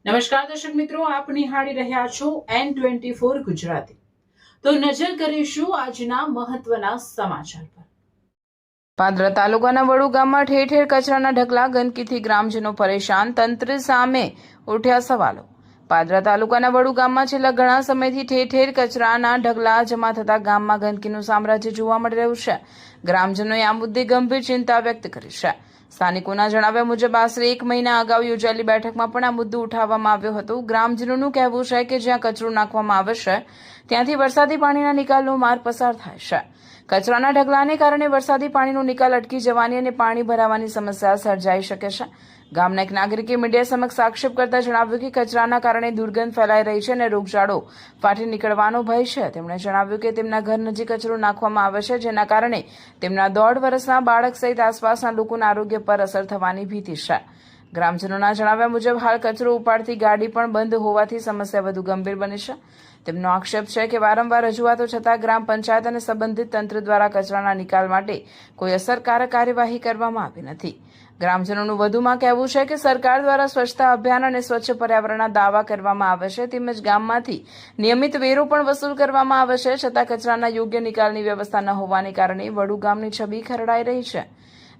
નમસ્કાર દર્શક મિત્રો, આપ નિહાળી રહ્યા છો N24 ગુજરાતી। તો નજર કરીશું આજના મહત્વના સમાચાર પર। પાદરા તાલુકાના વડુ ગામમાં ઠેર ઠેર કચરાના ઢગલા, ગંદકીથી ગ્રામજનો પરેશાન, તંત્ર સામે ઉઠ્યા સવાલો। પાદરા તાલુકાના વડુ ગામમાં છેલ્લા ઘણા સમયથી ઠેર ઠેર કચરાના ઢગલા જમા થતા ગામમાં ગંદકીનું સામ્રાજ્ય જોવા મળી રહ્યું છે। ગ્રામજનોએ આ મુદ્દે ગંભીર ચિંતા વ્યક્ત કરી છે। સ્થાનિકોના જણાવ્યા મુજબ આશરે 1 મહિના અગાઉ યોજાયેલી બેઠકમાં પણ આ મુદ્દો ઉઠાવવામાં આવ્યો હતો। ગ્રામજનોનું કહેવું છે કે જ્યાં કચરો નાખવામાં આવે છે ત્યાંથી વરસાદી પાણીના નિકાલનો માર્ગ પસાર થાય છે। કચરાના ઢગલાને કારણે વરસાદી પાણીનો નિકાલ અટકી જવાની અને પાણી ભરાવાની સમસ્યા સર્જાઈ શકે છે। ગામના એક નાગરિકે મીડિયા સમક્ષ આક્ષેપ કરતા જણાવ્યું કે કચરાના કારણે દુર્ગંધ ફેલાઈ રહી છે અને રોગચાળો ફાટી નીકળવાનો ભય છે। તેમણે જણાવ્યું કે તેમના ઘર નજીક કચરો નાખવામાં આવે છે, જેના કારણે તેમના 1.5 વર્ષના બાળક સહિત આસપાસના લોકોના આરોગ્ય પર અસર થવાની ભીતિ છે। ગ્રામજનોના જણાવ્યા મુજબ હાલ કચરો ઉપાડતી ગાડી પણ બંધ હોવાથી સમસ્યા વધુ ગંભીર બની છે। તેમનો આક્ષેપ છે કે વારંવાર રજૂઆતો છતાં ગ્રામ પંચાયત અને સંબંધિત તંત્ર દ્વારા કચરાના નિકાલ માટે કોઈ અસરકારક કાર્યવાહી કરવામાં આવી નથી। ગ્રામજનોનું વધુમાં કહેવું છે કે સરકાર દ્વારા સ્વચ્છતા અભિયાન અને સ્વચ્છ પર્યાવરણના દાવા કરવામાં આવે છે, તેમજ ગામમાંથી નિયમિત વેરો પણ વસૂલ કરવામાં આવે છે, છતાં કચરાના યોગ્ય નિકાલની વ્યવસ્થા ન હોવાને કારણે વડુ ગામની છબી ખરડાઈ રહી છે।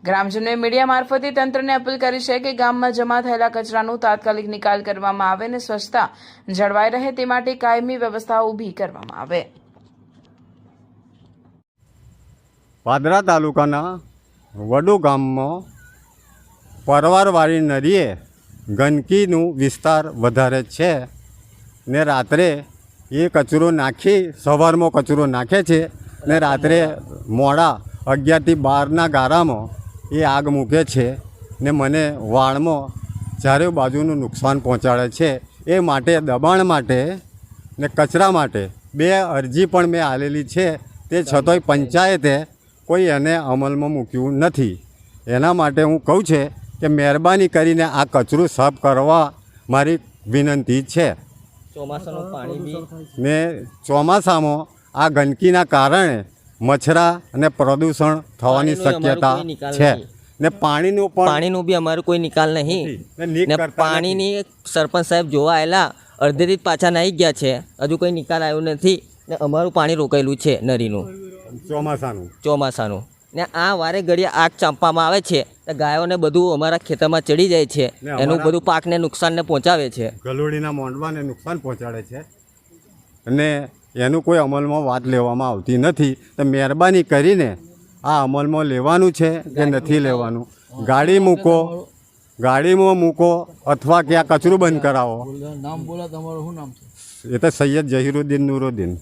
ગ્રામજનોએ મીડિયા મારફતે તંત્રને અપીલ કરી છે કે ગામમાં જમા થયેલા કચરાનો તાત્કાલિક નિકાલ કરવામાં આવે અને સ્વચ્છતા જળવાઈ રહે તે માટે કાયમી વ્યવસ્થા ઊભી કરવામાં આવે। પાદરા તાલુકાના વડુ ગામમાં પરવારવાળી નદીએ ગંદકીનું વિસ્તાર વધારે છે ને રાત્રે એ કચરો નાખી સવારમાં કચરો નાખે છે ને રાત્રે મોડા 11 થી 12ના ગારામાં એ આગ મૂકે છે ને મને વાળમાં ચારે બાજુનું નુકસાન પહોંચાડે છે। એ માટે દબાણ માટે ને કચરા માટે 2 અરજી પણ મેં આલેલી છે, તે છતાંય પંચાયતે કોઈ એને અમલમાં મૂક્યું નથી। એના માટે હું કહું છે કે મહેરબાની કરીને આ કચરો સાફ કરવા મારી વિનંતી છે। ચોમાસાનું પાણી બી ને ચોમાસામાં આ ગંદકીના કારણે મચ્છરા અને પ્રદૂષણ થવાની શક્યતા છે ને પાણીનું બી અમારો કોઈ નિકાલ નહીં ને પાણીની સરપંચ સાહેબ જોવા આવેલા, અડધેથી જ પાછા નાહી ગયા છે, હજુ કોઈ નિકાલ આવ્યો નથી ને અમારું પાણી રોકાયેલું છે નદીનું ચોમાસાનું ને આ વારે ઘડીએ આગ ચાંપવામાં આવે છે તો ગાયોને બધું અમારા ખેતરમાં ચડી જાય છે, એનું બધું પાકને નુકસાનને પહોંચાડે છે, ગલોડીના મોંડવાને નુકસાન પહોંચાડે છે અને એનું કોઈ અમલમાં વાત લેવામાં આવતી નથી। તો મહેરબાની કરીને આ અમલમાં લેવાનું છે કે નથી લેવાનું, ગાડીમાં મૂકો અથવા કે આ કચરું બંધ કરાવો। નામ બોલો તમારું, શું નામ છે? એ તો સૈયદ જહીરુદ્દીન નૂરુદ્દીન।